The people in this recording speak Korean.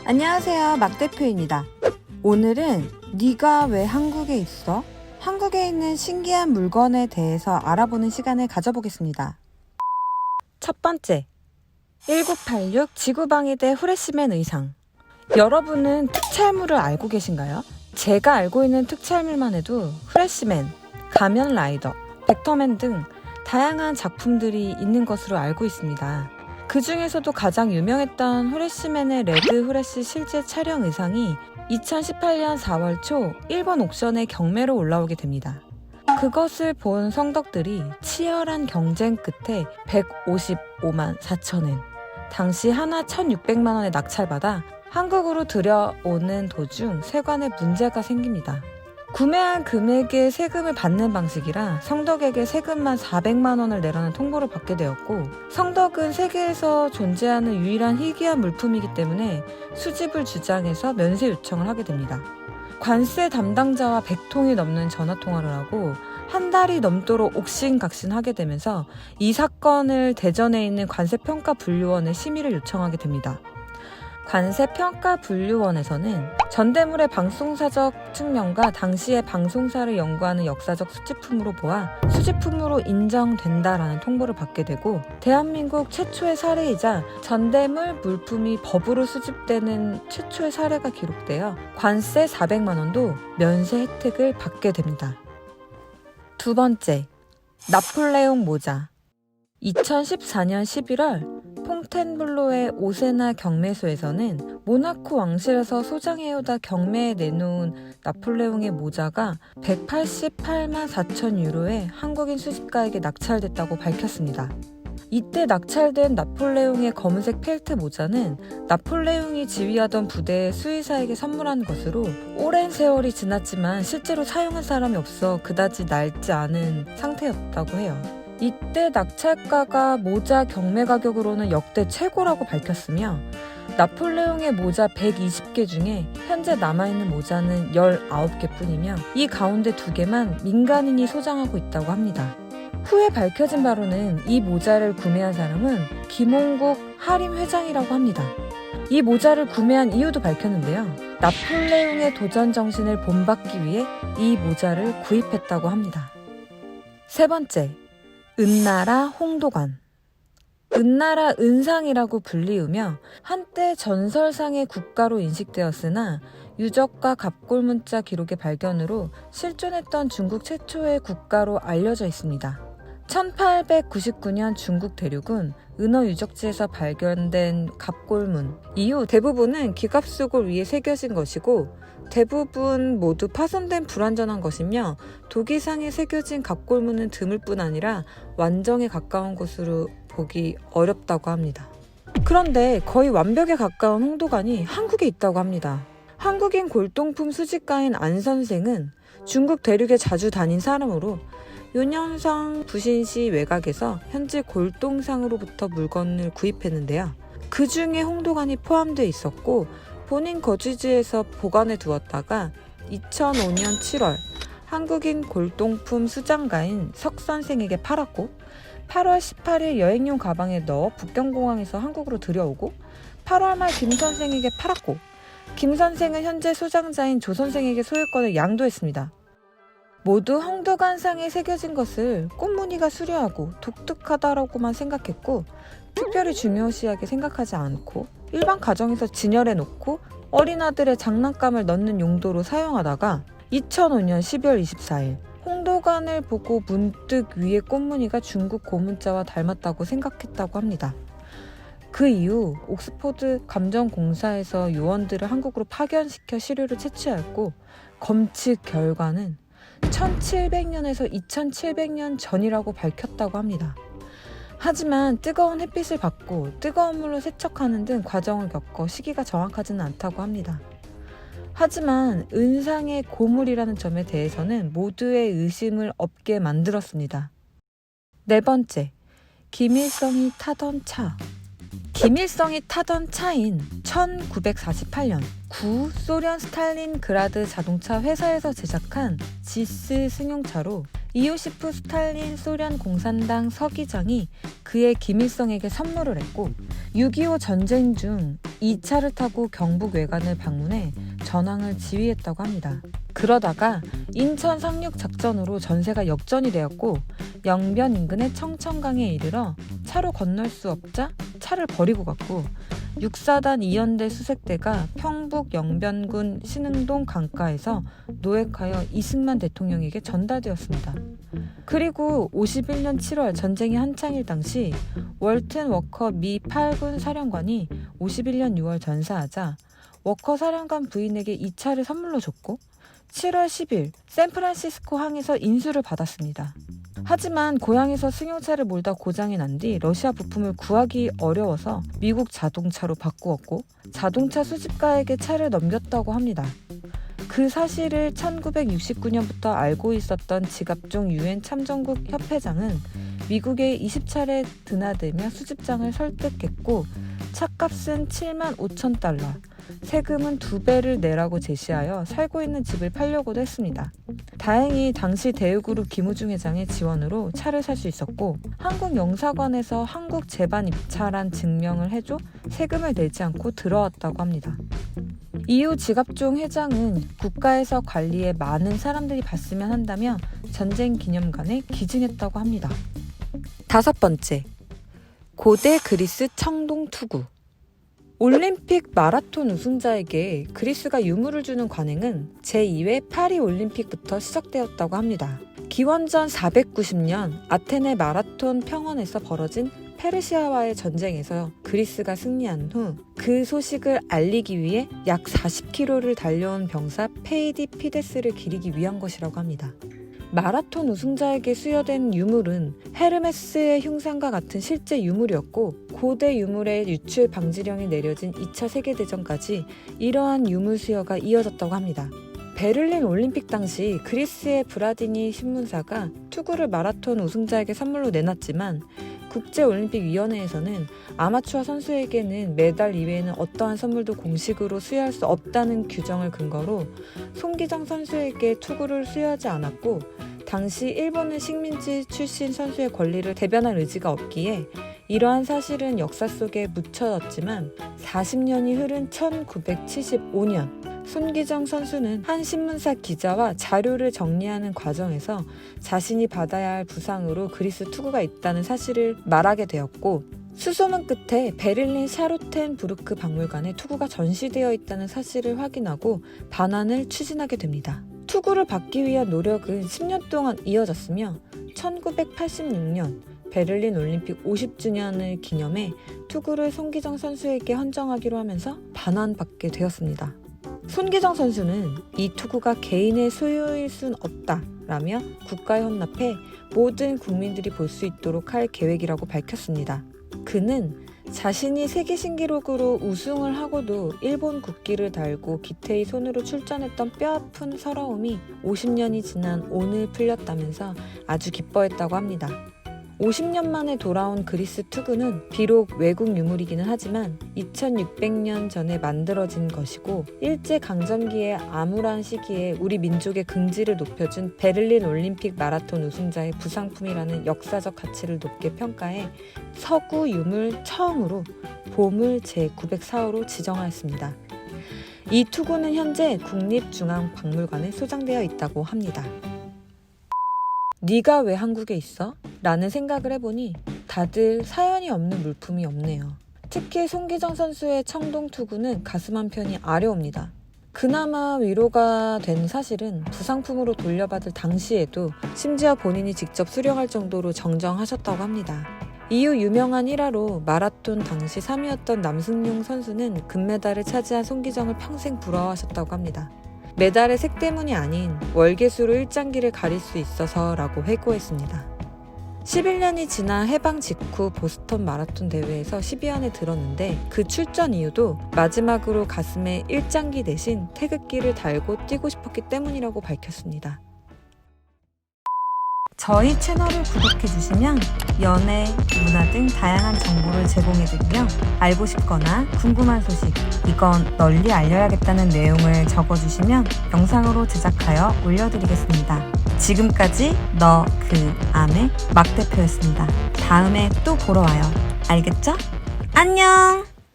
안녕하세요, 막 대표입니다. 오늘은 네가 왜 한국에 있어? 한국에 있는 신기한 물건에 대해서 알아보는 시간을 가져보겠습니다. 첫 번째, 1986 지구방위대 후레쉬맨 의상. 여러분은 특촬물을 알고 계신가요? 제가 알고 있는 특촬물만 해도 후레쉬맨, 가면 라이더, 벡터맨 등 다양한 작품들이 있는 것으로 알고 있습니다. 그 중에서도 가장 유명했던 후레쉬맨의 레드 후레쉬 실제 촬영 의상이 2018년 4월 초 일본 옥션의 경매로 올라오게 됩니다. 그것을 본 성덕들이 치열한 경쟁 끝에 155만 4천엔, 당시 하나 1,600만 원에 낙찰받아 한국으로 들여오는 도중 세관에 문제가 생깁니다. 구매한 금액의 세금을 받는 방식이라 성덕에게 세금만 400만 원을 내라는 통보를 받게 되었고, 성덕은 세계에서 존재하는 유일한 희귀한 물품이기 때문에 수집을 주장해서 면세 요청을 하게 됩니다. 관세 담당자와 100통이 넘는 전화통화를 하고 한 달이 넘도록 옥신각신하게 되면서 이 사건을 대전에 있는 관세평가분류원에 심의를 요청하게 됩니다. 관세평가분류원에서는 전대물의 방송사적 측면과 당시의 방송사를 연구하는 역사적 수집품으로 보아 수집품으로 인정된다라는 통보를 받게 되고, 대한민국 최초의 사례이자 전대물 물품이 법으로 수집되는 최초의 사례가 기록되어 관세 400만 원도 면세 혜택을 받게 됩니다. 두 번째, 나폴레옹 모자. 2014년 11월 퐁텐블로의 오세나 경매소에서는 모나코 왕실에서 소장해오다 경매에 내놓은 나폴레옹의 모자가 188만 4천 유로에 한국인 수집가에게 낙찰됐다고 밝혔습니다. 이때 낙찰된 나폴레옹의 검은색 펠트 모자는 나폴레옹이 지휘하던 부대의 수의사에게 선물한 것으로 오랜 세월이 지났지만 실제로 사용한 사람이 없어 그다지 낡지 않은 상태였다고 해요. 이때 낙찰가가 모자 경매 가격으로는 역대 최고라고 밝혔으며, 나폴레옹의 모자 120개 중에 현재 남아있는 모자는 19개 뿐이며 이 가운데 2개만 민간인이 소장하고 있다고 합니다. 후에 밝혀진 바로는 이 모자를 구매한 사람은 김홍국 하림 회장이라고 합니다. 이 모자를 구매한 이유도 밝혔는데요. 나폴레옹의 도전 정신을 본받기 위해 이 모자를 구입했다고 합니다. 세 번째, 은나라 홍도관. 은나라 은상이라고 불리우며 한때 전설상의 국가로 인식되었으나 유적과 갑골문자 기록의 발견으로 실존했던 중국 최초의 국가로 알려져 있습니다. 1899년 중국 대륙은 은어 유적지에서 발견된 갑골문 이후 대부분은 기갑수골 위에 새겨진 것이고, 대부분 모두 파손된 불완전한 것이며 도기상에 새겨진 갑골문은 드물 뿐 아니라 완정에 가까운 것으로 보기 어렵다고 합니다. 그런데 거의 완벽에 가까운 홍도관이 한국에 있다고 합니다. 한국인 골동품 수집가인 안 선생은 중국 대륙에 자주 다닌 사람으로 윤현성 부신시 외곽에서 현재 골동상으로부터 물건을 구입했는데요. 그 중에 홍도관이 포함되어 있었고, 본인 거주지에서 보관해 두었다가 2005년 7월 한국인 골동품 수장가인 석 선생에게 팔았고, 8월 18일 여행용 가방에 넣어 북경공항에서 한국으로 들여오고, 8월 말 김 선생에게 팔았고, 김 선생은 현재 소장자인 조 선생에게 소유권을 양도했습니다. 모두 홍도관상에 새겨진 것을 꽃무늬가 수려하고 독특하다라고만 생각했고, 특별히 중요시하게 생각하지 않고 일반 가정에서 진열해 놓고 어린아들의 장난감을 넣는 용도로 사용하다가 2005년 12월 24일 홍도관을 보고 문득 위에 꽃무늬가 중국 고문자와 닮았다고 생각했다고 합니다. 그 이후 옥스포드 감정공사에서 요원들을 한국으로 파견시켜 시료를 채취하였고, 검측 결과는 1700년에서 2700년 전이라고 밝혔다고 합니다. 하지만 뜨거운 햇빛을 받고 뜨거운 물로 세척하는 등 과정을 겪어 시기가 정확하지는 않다고 합니다. 하지만 은상의 고물이라는 점에 대해서는 모두의 의심을 없게 만들었습니다. 네 번째, 김일성이 타던 차. 김일성이 타던 차인 1948년 구소련 스탈린그라드 자동차 회사에서 제작한 지스 승용차로 이오시프 스탈린 소련 공산당 서기장이 그의 김일성에게 선물을 했고, 6.25 전쟁 중 이 차를 타고 경북 외관을 방문해 전황을 지휘했다고 합니다. 그러다가 인천 상륙 작전으로 전세가 역전이 되었고 영변 인근의 청천강에 이르러 차로 건널 수 없자 차를 버리고 갔고 육사단 이연대 수색대가 평북 영변군 신흥동 강가에서 노획하여 이승만 대통령에게 전달되었습니다. 그리고 51년 7월 전쟁이 한창일 당시 월튼 워커 미 8군 사령관이 51년 6월 전사하자 워커 사령관 부인에게 이 차를 선물로 줬고 7월 10일 샌프란시스코 항에서 인수를 받았습니다. 하지만 고향에서 승용차를 몰다 고장이 난 뒤 러시아 부품을 구하기 어려워서 미국 자동차로 바꾸었고 자동차 수집가에게 차를 넘겼다고 합니다. 그 사실을 1969년부터 알고 있었던 지갑종 유엔 참전국 협회장은 미국에 20차례 드나들며 수집장을 설득했고 차값은 7만 5천 달러, 세금은 2배를 내라고 제시하여 살고 있는 집을 팔려고도 했습니다. 다행히 당시 대우그룹 김우중 회장의 지원으로 차를 살 수 있었고 한국영사관에서 한국 재반 입차란 증명을 해줘 세금을 내지 않고 들어왔다고 합니다. 이후 지갑종 회장은 국가에서 관리에 많은 사람들이 봤으면 한다며 전쟁 기념관에 기증했다고 합니다. 5번째, 고대 그리스 청동 투구. 올림픽 마라톤 우승자에게 그리스가 유물을 주는 관행은 제2회 파리 올림픽부터 시작되었다고 합니다. 기원전 490년 아테네 마라톤 평원에서 벌어진 페르시아와의 전쟁에서 그리스가 승리한 후 그 소식을 알리기 위해 약 40km를 달려온 병사 페이디피데스를 기리기 위한 것이라고 합니다. 마라톤 우승자에게 수여된 유물은 헤르메스의 흉상과 같은 실제 유물이었고 고대 유물의 유출 방지령이 내려진 2차 세계대전까지 이러한 유물 수여가 이어졌다고 합니다. 베를린 올림픽 당시 그리스의 브라디니 신문사가 투구를 마라톤 우승자에게 선물로 내놨지만 국제올림픽위원회에서는 아마추어 선수에게는 메달 이외에는 어떠한 선물도 공식으로 수여할 수 없다는 규정을 근거로 손기정 선수에게 투구를 수여하지 않았고 당시 일본은 식민지 출신 선수의 권리를 대변할 의지가 없기에 이러한 사실은 역사 속에 묻혀졌지만 40년이 흐른 1975년 손기정 선수는 한 신문사 기자와 자료를 정리하는 과정에서 자신이 받아야 할 부상으로 그리스 투구가 있다는 사실을 말하게 되었고 수소문 끝에 베를린 샤로텐부르크 박물관에 투구가 전시되어 있다는 사실을 확인하고 반환을 추진하게 됩니다. 투구를 받기 위한 노력은 10년 동안 이어졌으며 1986년 베를린 올림픽 50주년을 기념해 투구를 손기정 선수에게 헌정하기로 하면서 반환받게 되었습니다. 손기정 선수는 이 투구가 개인의 소유일 순 없다라며 국가에 헌납해 모든 국민들이 볼 수 있도록 할 계획이라고 밝혔습니다. 그는 자신이 세계 신기록으로 우승을 하고도 일본 국기를 달고 기태의 손으로 출전했던 뼈아픈 서러움이 50년이 지난 오늘 풀렸다면서 아주 기뻐했다고 합니다. 50년 만에 돌아온 그리스 투구는 비록 외국 유물이기는 하지만 2600년 전에 만들어진 것이고 일제강점기의 암울한 시기에 우리 민족의 긍지를 높여준 베를린 올림픽 마라톤 우승자의 부상품이라는 역사적 가치를 높게 평가해 서구 유물 처음으로 보물 제904호로 지정하였습니다. 이 투구는 현재 국립중앙박물관에 소장되어 있다고 합니다. 네가 왜 한국에 있어? 라는 생각을 해보니 다들 사연이 없는 물품이 없네요. 특히 손기정 선수의 청동 투구는 가슴 한편이 아려옵니다. 그나마 위로가 된 사실은 부상품으로 돌려받을 당시에도 심지어 본인이 직접 수령할 정도로 정정하셨다고 합니다. 이후 유명한 일화로 마라톤 당시 3위였던 남승용 선수는 금메달을 차지한 손기정을 평생 부러워하셨다고 합니다. 메달의 색 때문이 아닌 월계수로 일장기를 가릴 수 있어서 라고 회고했습니다. 11년이 지나 해방 직후 보스턴 마라톤 대회에서 10위안에 들었는데 그 출전 이유도 마지막으로 가슴에 일장기 대신 태극기를 달고 뛰고 싶었기 때문이라고 밝혔습니다. 저희 채널을 구독해주시면 연애, 문화 등 다양한 정보를 제공해드리며 알고 싶거나 궁금한 소식, 이건 널리 알려야겠다는 내용을 적어주시면 영상으로 제작하여 올려드리겠습니다. 지금까지 너 그 암의 막 대표였습니다. 다음에 또 보러 와요. 알겠죠? 안녕!